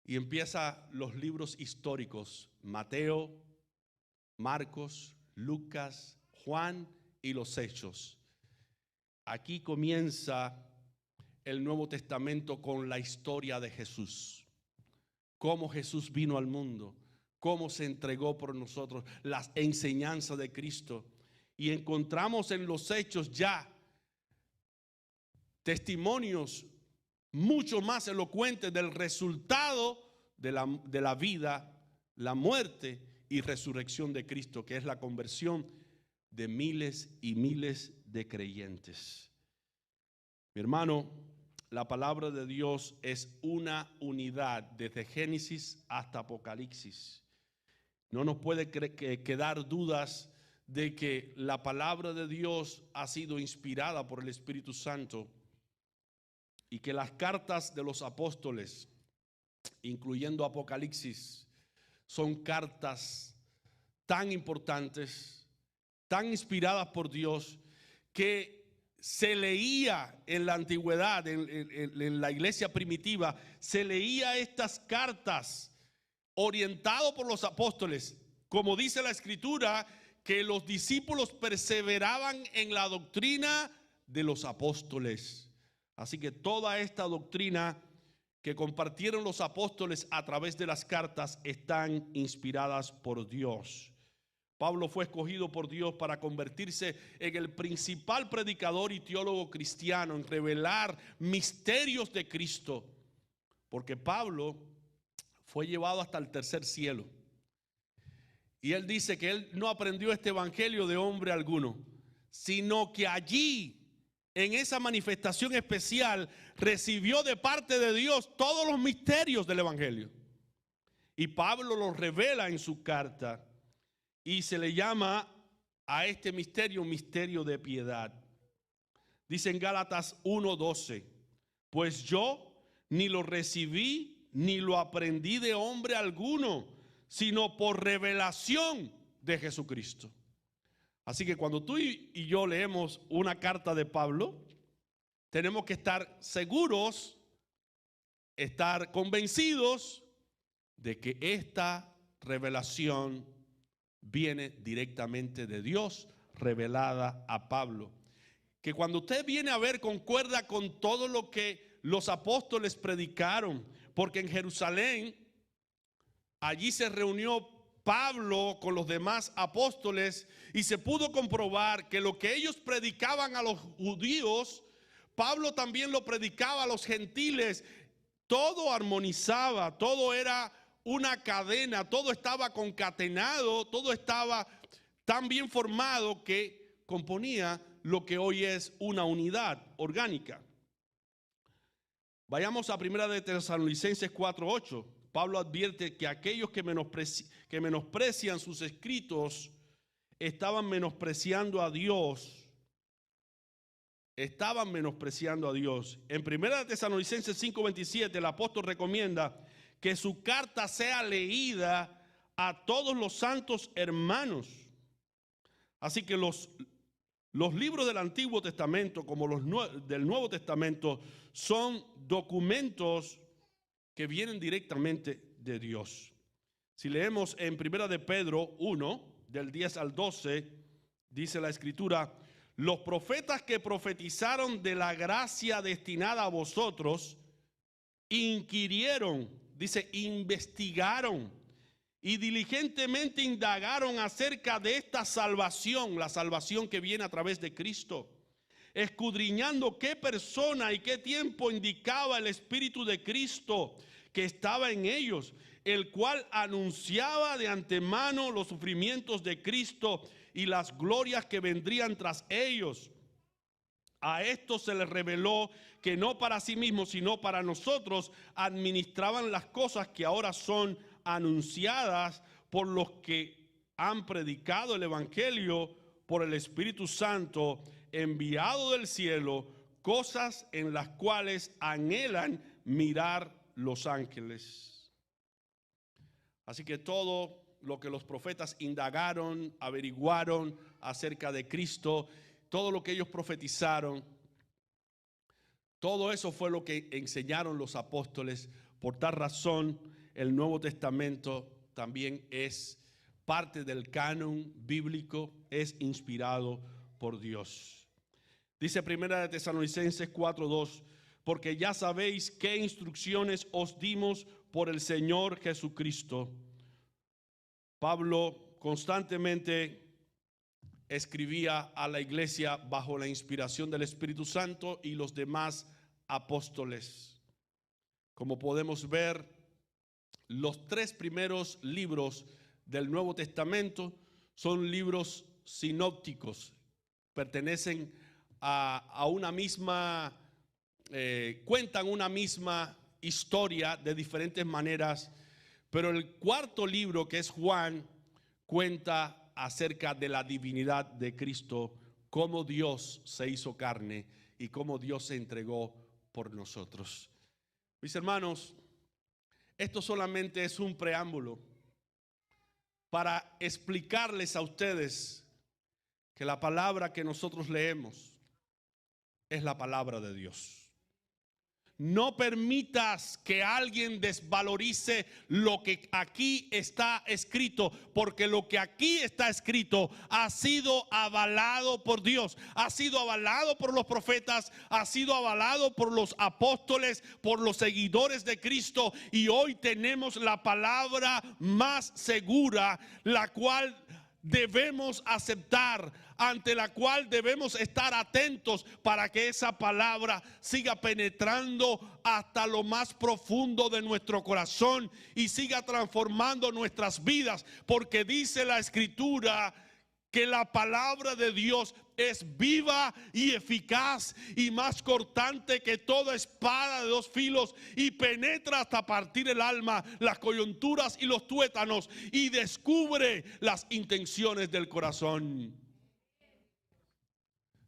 Y empieza los libros históricos: Mateo, Marcos, Lucas, Juan y los Hechos. Aquí comienza el Nuevo Testamento con la historia de Jesús. Cómo Jesús vino al mundo, cómo se entregó por nosotros, las enseñanzas de Cristo. Y encontramos en los hechos ya testimonios mucho más elocuentes del resultado de la vida, la muerte y resurrección de Cristo, que es la conversión de miles y miles de creyentes. Mi hermano, la palabra de Dios es una unidad desde Génesis hasta Apocalipsis. No nos puede quedar dudas de que la palabra de Dios ha sido inspirada por el Espíritu Santo y que las cartas de los apóstoles, incluyendo Apocalipsis, son cartas tan importantes, tan inspiradas por Dios, que se leía en la antigüedad, en la iglesia primitiva, se leía estas cartas orientado por los apóstoles, como dice la Escritura, que los discípulos perseveraban en la doctrina de los apóstoles. Así que toda esta doctrina que compartieron los apóstoles a través de las cartas están inspiradas por Dios. Pablo fue escogido por Dios para convertirse en el principal predicador y teólogo cristiano, en revelar misterios de Cristo, porque Pablo fue llevado hasta el tercer cielo. Y él dice que él no aprendió este evangelio de hombre alguno, sino que allí, en esa manifestación especial, recibió de parte de Dios todos los misterios del evangelio. Y Pablo los revela en su carta y se le llama a este misterio de piedad. Dice en Gálatas 1:12, pues yo ni lo recibí ni lo aprendí de hombre alguno, sino por revelación de Jesucristo. Así que cuando tú y yo leemos una carta de Pablo, tenemos que estar seguros, estar convencidos de que esta revelación viene directamente de Dios, revelada a Pablo. Que cuando usted viene a ver, concuerda con todo lo que los apóstoles predicaron, porque en Jerusalén, allí se reunió Pablo con los demás apóstoles y se pudo comprobar que lo que ellos predicaban a los judíos, Pablo también lo predicaba a los gentiles. Todo armonizaba, todo era una cadena, todo estaba concatenado, todo estaba tan bien formado que componía lo que hoy es una unidad orgánica. Vayamos a 1 de Tesalonicenses 4:8. Pablo advierte que aquellos que menosprecian sus escritos estaban menospreciando a Dios. Estaban menospreciando a Dios. En 1 de Tesalonicenses 5:27 el apóstol recomienda que su carta sea leída a todos los santos hermanos. Así que los libros del Antiguo Testamento como los del Nuevo Testamento son documentos que vienen directamente de Dios. Si leemos en 1 de Pedro 1, del 10 al 12, dice la Escritura, los profetas que profetizaron de la gracia destinada a vosotros, inquirieron, dice, investigaron y diligentemente indagaron acerca de esta salvación, la salvación que viene a través de Cristo, escudriñando qué persona y qué tiempo indicaba el Espíritu de Cristo que estaba en ellos, el cual anunciaba de antemano los sufrimientos de Cristo y las glorias que vendrían tras ellos. A esto se les reveló que no para sí mismos, sino para nosotros administraban las cosas que ahora son anunciadas por los que han predicado el evangelio por el Espíritu Santo enviado del cielo, cosas en las cuales anhelan mirar los ángeles. Así que todo lo que los profetas indagaron, averiguaron acerca de Cristo, todo lo que ellos profetizaron, todo eso fue lo que enseñaron los apóstoles. Por tal razón, el Nuevo Testamento también es parte del canon bíblico, es inspirado por Dios. Dice 1 de Tesalonicenses 4:2, porque ya sabéis qué instrucciones os dimos por el Señor Jesucristo. Pablo constantemente escribía a la iglesia bajo la inspiración del Espíritu Santo y los demás apóstoles. Como podemos ver, los 3 primeros libros del Nuevo Testamento son libros sinópticos, pertenecen a una misma, cuentan una misma historia de diferentes maneras, pero el 4.º libro, que es Juan, cuenta acerca de la divinidad de Cristo, cómo Dios se hizo carne y cómo Dios se entregó por nosotros. Mis hermanos, esto solamente es un preámbulo para explicarles a ustedes que la palabra que nosotros leemos es la palabra de Dios. No permitas que alguien desvalorice lo que aquí está escrito, porque lo que aquí está escrito ha sido avalado por Dios, ha sido avalado por los profetas, ha sido avalado por los apóstoles, por los seguidores de Cristo, y hoy tenemos la palabra más segura, la cual debemos aceptar, ante la cual debemos estar atentos para que esa palabra siga penetrando hasta lo más profundo de nuestro corazón y siga transformando nuestras vidas, porque dice la Escritura que la palabra de Dios es viva y eficaz y más cortante que toda espada de 2 filos, y penetra hasta partir el alma, las coyunturas y los tuétanos, y descubre las intenciones del corazón.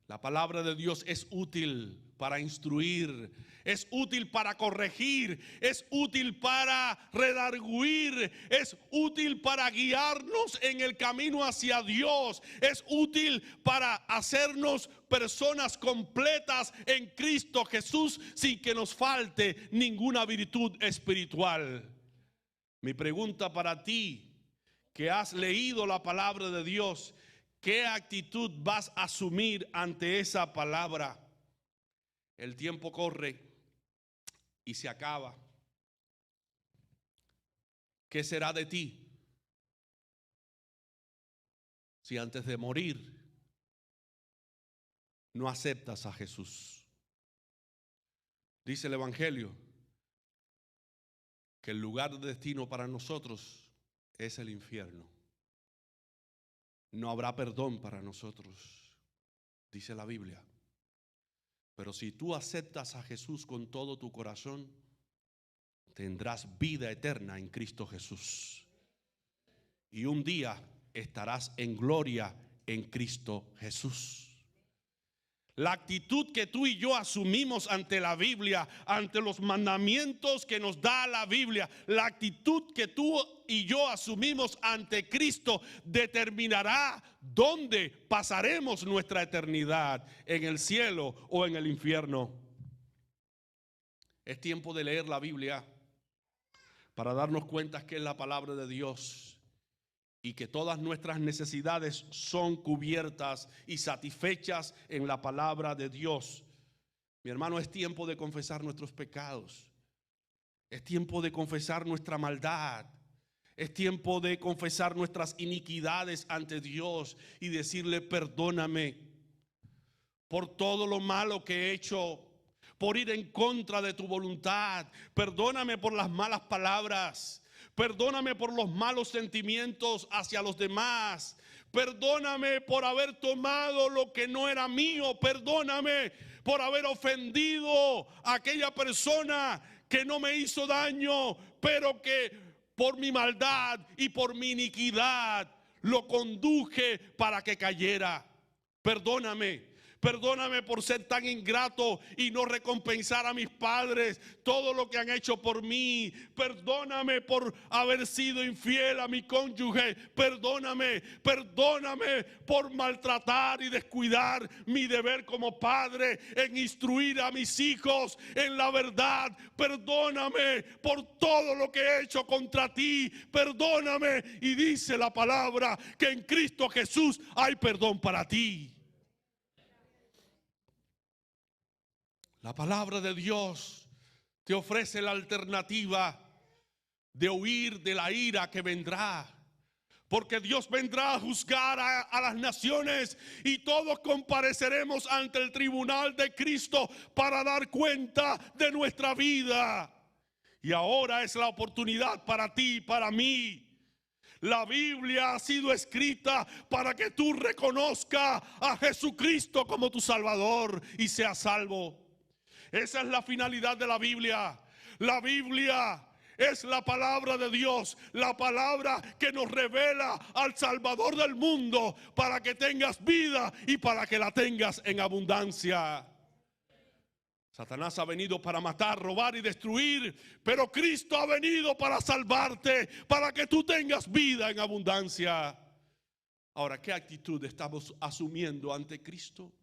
La palabra de Dios es útil para instruir, es útil para corregir, es útil para redarguir, es útil para guiarnos en el camino hacia Dios, es útil para hacernos personas completas en Cristo Jesús sin que nos falte ninguna virtud espiritual. Mi pregunta para ti, que has leído la palabra de Dios, ¿qué actitud vas a asumir ante esa palabra? El tiempo corre y se acaba. ¿Qué será de ti si antes de morir no aceptas a Jesús? Dice el Evangelio que el lugar de destino para nosotros es el infierno. No habrá perdón para nosotros, dice la Biblia. Pero si tú aceptas a Jesús con todo tu corazón, tendrás vida eterna en Cristo Jesús. Y un día estarás en gloria en Cristo Jesús. La actitud que tú y yo asumimos ante la Biblia, ante los mandamientos que nos da la Biblia, la actitud que tú y yo asumimos ante Cristo determinará dónde pasaremos nuestra eternidad, en el cielo o en el infierno. Es tiempo de leer la Biblia para darnos cuenta que es la palabra de Dios y que todas nuestras necesidades son cubiertas y satisfechas en la palabra de Dios. Mi hermano, es tiempo de confesar nuestros pecados. Es tiempo de confesar nuestra maldad. Es tiempo de confesar nuestras iniquidades ante Dios y decirle: perdóname por todo lo malo que he hecho, por ir en contra de tu voluntad. Perdóname por las malas palabras. Perdóname por los malos sentimientos hacia los demás. Perdóname por haber tomado lo que no era mío. Perdóname por haber ofendido a aquella persona que no me hizo daño, pero que por mi maldad y por mi iniquidad lo conduje para que cayera. Perdóname. Perdóname por ser tan ingrato y no recompensar a mis padres todo lo que han hecho por mí. Perdóname por haber sido infiel a mi cónyuge. Perdóname por maltratar y descuidar mi deber como padre en instruir a mis hijos en la verdad. Perdóname por todo lo que he hecho contra ti. Perdóname. Y dice la palabra que en Cristo Jesús hay perdón para ti. La palabra de Dios te ofrece la alternativa de huir de la ira que vendrá, Porque Dios vendrá a juzgar a las naciones y todos compareceremos ante el tribunal de Cristo para dar cuenta de nuestra vida. Y ahora es la oportunidad para ti y para mí. La Biblia ha sido escrita para que tú reconozcas a Jesucristo como tu Salvador y seas salvo. Esa es la finalidad de la Biblia. La Biblia es la palabra de Dios, la palabra que nos revela al Salvador del mundo para que tengas vida y para que la tengas en abundancia. Satanás ha venido para matar, robar y destruir, pero Cristo ha venido para salvarte, para que tú tengas vida en abundancia. Ahora, ¿qué actitud estamos asumiendo ante Cristo?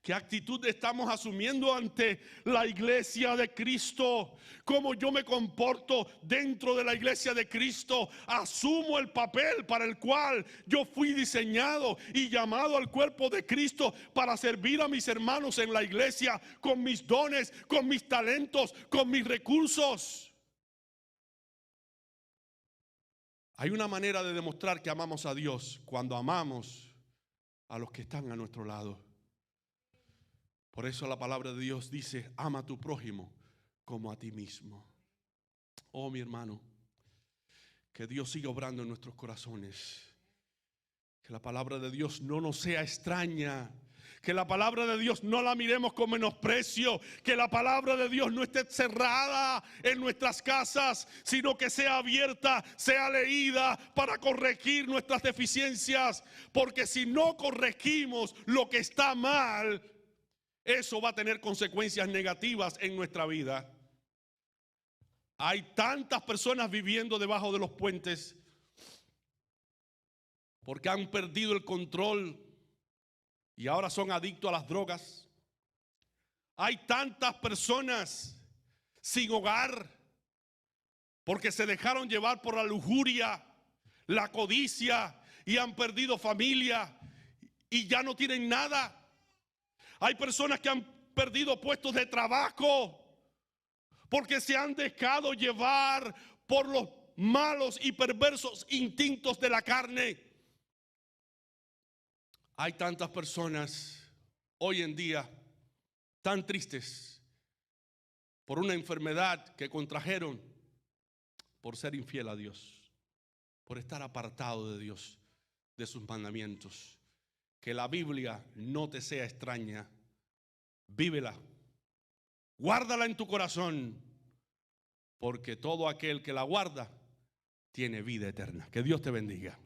¿Qué actitud estamos asumiendo ante la iglesia de Cristo? ¿Cómo yo me comporto dentro de la iglesia de Cristo? Asumo el papel para el cual yo fui diseñado y llamado al cuerpo de Cristo para servir a mis hermanos en la iglesia con mis dones, con mis talentos, con mis recursos. Hay una manera de demostrar que amamos a Dios cuando amamos a los que están a nuestro lado. Por eso la palabra de Dios dice: ama a tu prójimo como a ti mismo. Oh, mi hermano, que Dios siga obrando en nuestros corazones. Que la palabra de Dios no nos sea extraña. Que la palabra de Dios no la miremos con menosprecio. Que la palabra de Dios no esté cerrada en nuestras casas, sino que sea abierta, sea leída para corregir nuestras deficiencias. Porque si no corregimos lo que está mal, eso va a tener consecuencias negativas en nuestra vida. Hay tantas personas viviendo debajo de los puentes porque han perdido el control y ahora son adictos a las drogas. Hay tantas personas sin hogar porque se dejaron llevar por la lujuria, la codicia y han perdido familia y ya no tienen nada. Hay personas que han perdido puestos de trabajo porque se han dejado llevar por los malos y perversos instintos de la carne. Hay tantas personas hoy en día tan tristes por una enfermedad que contrajeron por ser infiel a Dios, por estar apartado de Dios, de sus mandamientos. Que la Biblia no te sea extraña. Vívela. Guárdala en tu corazón, porque todo aquel que la guarda tiene vida eterna. Que Dios te bendiga.